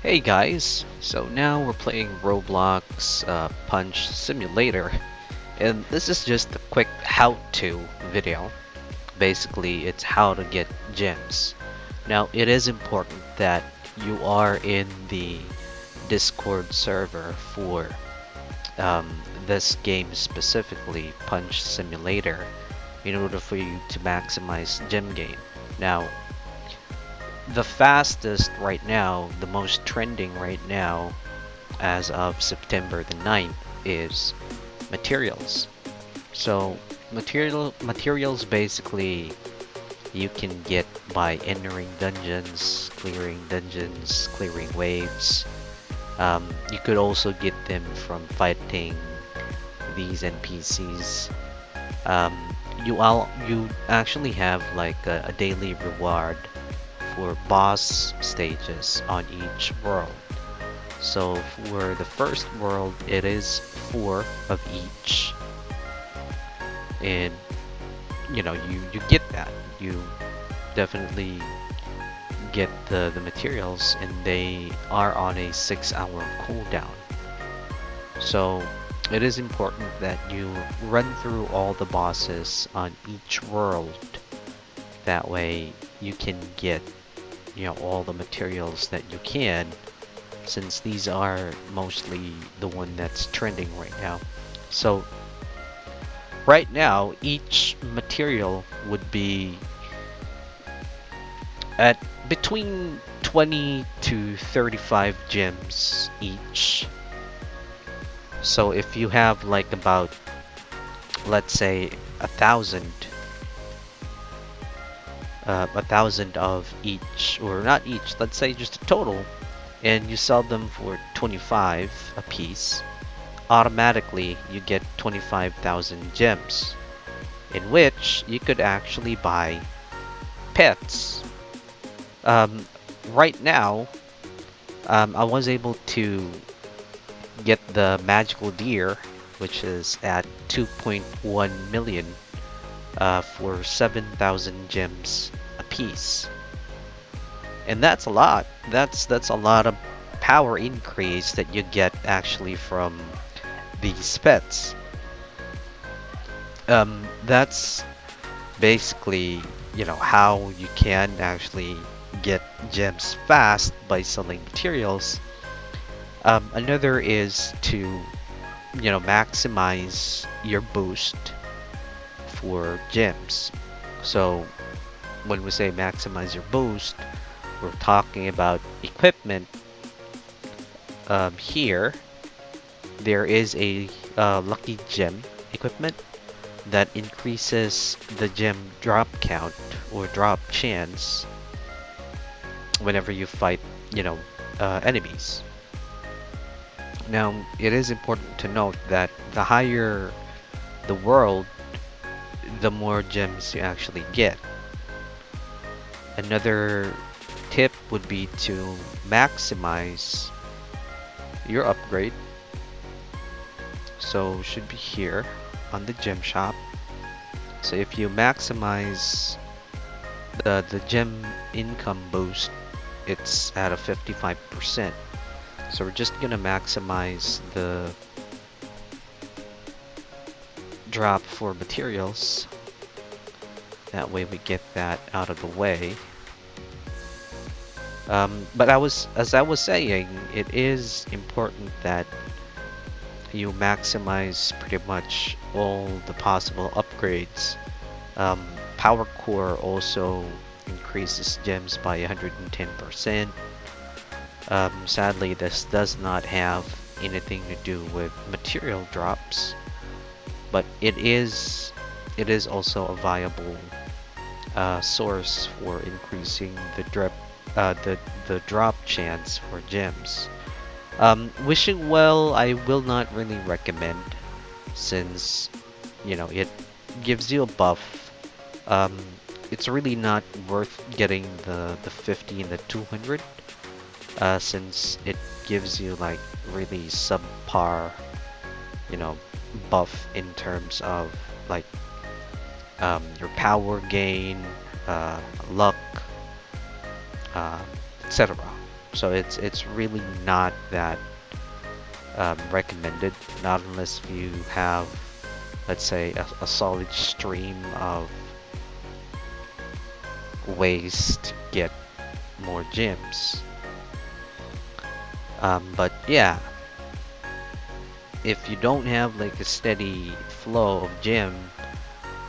Hey guys, so now we're playing Roblox Punch Simulator, and this is just a quick how-to video. Basically, it's how to get gems. Now, it is important that you are in the Discord server for this game specifically, Punch Simulator, in order for you to maximize gem gain. Now, the fastest right now, the most trending right now, as of September the 9th, is materials. So materials basically you can get by entering dungeons, clearing waves. You could also get them from fighting these NPCs. Um, you actually have like a daily reward for boss stages on each world. So for the first world, it is 4 of each, and you get that. You definitely get the materials, and they are on a 6-hour cooldown. So it is important that you run through all the bosses on each world. That way you can get all the materials that you can, since these are mostly the one that's trending right now. So right now each material would be at between 20 to 35 gems each. So if you have like about, let's say, 1,000 of each, or not each, let's say just a total, and you sell them for 25 a piece, automatically you get 25,000 gems, in which you could actually buy pets. Right now, I was able to get the magical deer, which is at 2.1 million, for 7,000 gems a piece. And that's a lot. That's a lot of power increase that you get actually from these pets. That's basically, how you can actually get gems fast by selling materials. Another is to, maximize your boost for gems. So when we say maximize your boost, we're talking about equipment. Here, there is a lucky gem equipment that increases the gem drop count or drop chance whenever you fight, enemies. Now, it is important to note that the higher the world, the more gems you actually get. Another tip would be to maximize your upgrade. So should be here on the gem shop. So if you maximize the gem income boost, it's at a 55%. So we're just gonna maximize the drop for materials. That way we get that out of the way. But as I was saying, it is important that you maximize pretty much all the possible upgrades. Power Core also increases gems by 110%. Sadly, this does not have anything to do with material drops, but it is also a viable source for increasing the drop chance for gems. Wishing well, I will not really recommend, since it gives you a buff. It's really not worth getting the 50 and the 200, since it gives you like really subpar, buff in terms of like your power gain, luck, etc. So it's really not that recommended, not unless you have, let's say, a solid stream of ways to get more gems. But yeah, if you don't have like a steady flow of gem,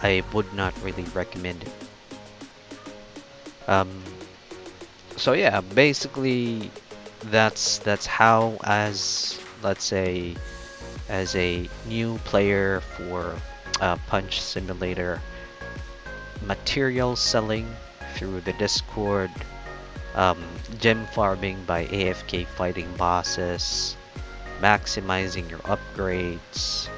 I would not really recommend it. Um, so yeah, basically that's how, as let's say, as a new player for Punch Simulator, material selling through the Discord, um, gem farming by AFK fighting bosses, maximizing your upgrades.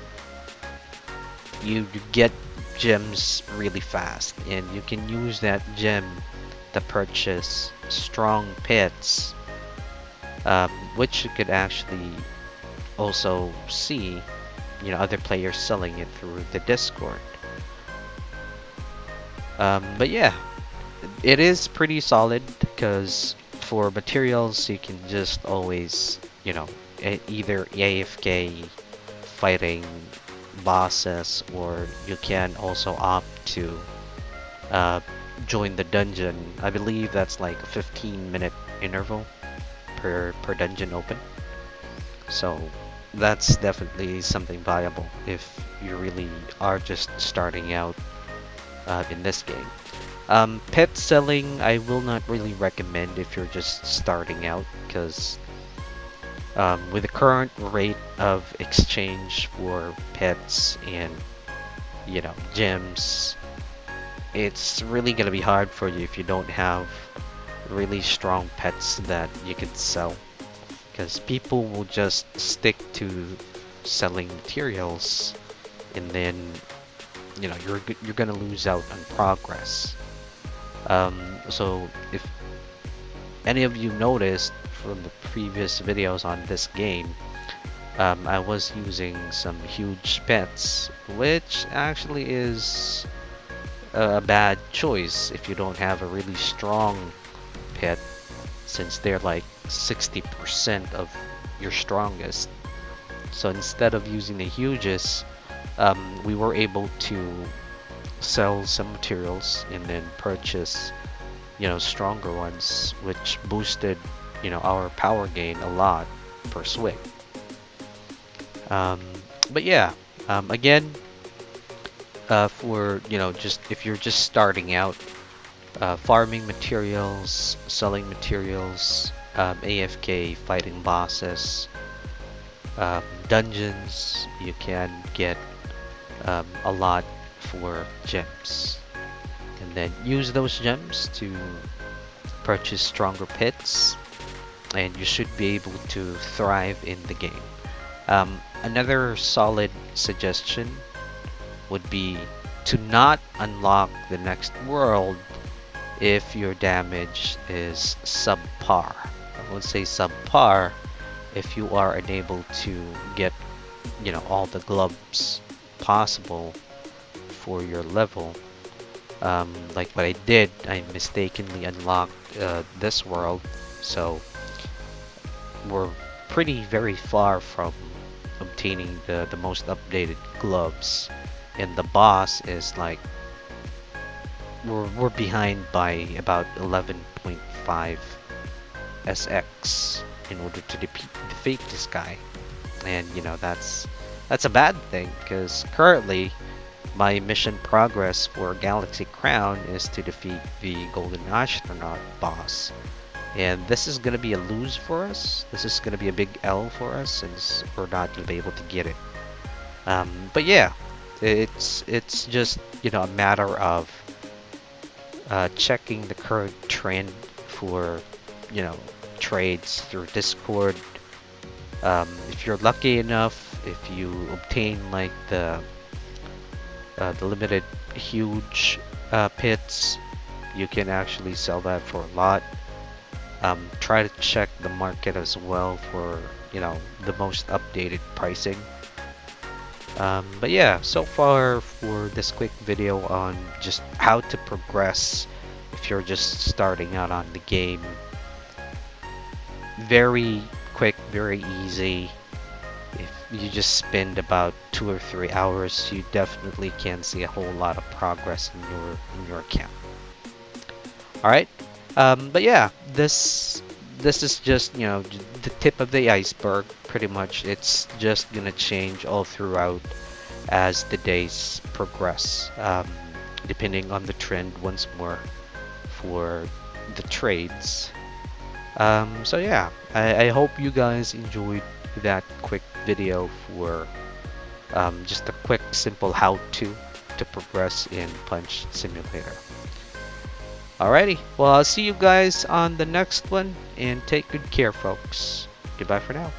You get gems really fast, and you can use that gem to purchase strong pets, which you could actually also see, other players selling it through the Discord. But yeah, it is pretty solid because for materials you can just always, either AFK fighting bosses, or you can also opt to uh, join the dungeon. I believe that's like a 15-minute interval per dungeon open. So that's definitely something viable if you really are just starting out in this game. Pet selling, I will not really recommend if you're just starting out, because with the current rate of exchange for pets and gems, it's really gonna be hard for you if you don't have really strong pets that you can sell, because people will just stick to selling materials, and then you're gonna lose out on progress. So if any of you noticed from the previous videos on this game, I was using some huge pets, which actually is a bad choice if you don't have a really strong pet, since they're like 60% of your strongest. So instead of using the huges, we were able to sell some materials and then purchase stronger ones, which boosted our power gain a lot per swing. um, but yeah, again, for just if you're just starting out, farming materials, selling materials, AFK fighting bosses, dungeons, you can get a lot for gems, and then use those gems to purchase stronger pets, and you should be able to thrive in the game. Another solid suggestion would be to not unlock the next world if your damage is subpar. I would say subpar if you are unable to get all the gloves possible for your level. Like what I did, I mistakenly unlocked this world, so we're pretty very far from obtaining the most updated gloves, and the boss is like we're behind by about 11.5 SX in order to defeat this guy. And that's a bad thing, because currently my mission progress for Galaxy Crown is to defeat the Golden Astronaut boss. And this is going to be a lose for us. This is going to be a big L for us, since we're not going to be able to get it. But yeah, it's just a matter of checking the current trend for trades through Discord. If you're lucky enough, if you obtain like the limited huge pits, you can actually sell that for a lot. Try to check the market as well for the most updated pricing. But yeah, so far for this quick video on just how to progress if you're just starting out on the game, Very quick, very easy. If you just spend about 2 or 3 hours, you definitely can see a whole lot of progress in your account. All right. But yeah, this is just the tip of the iceberg. Pretty much, it's just gonna change all throughout as the days progress, depending on the trend once more for the trades. So yeah, I hope you guys enjoyed that quick video for just a quick, simple how to progress in Punch Simulator. Alrighty, well, I'll see you guys on the next one, and take good care, folks. Goodbye for now.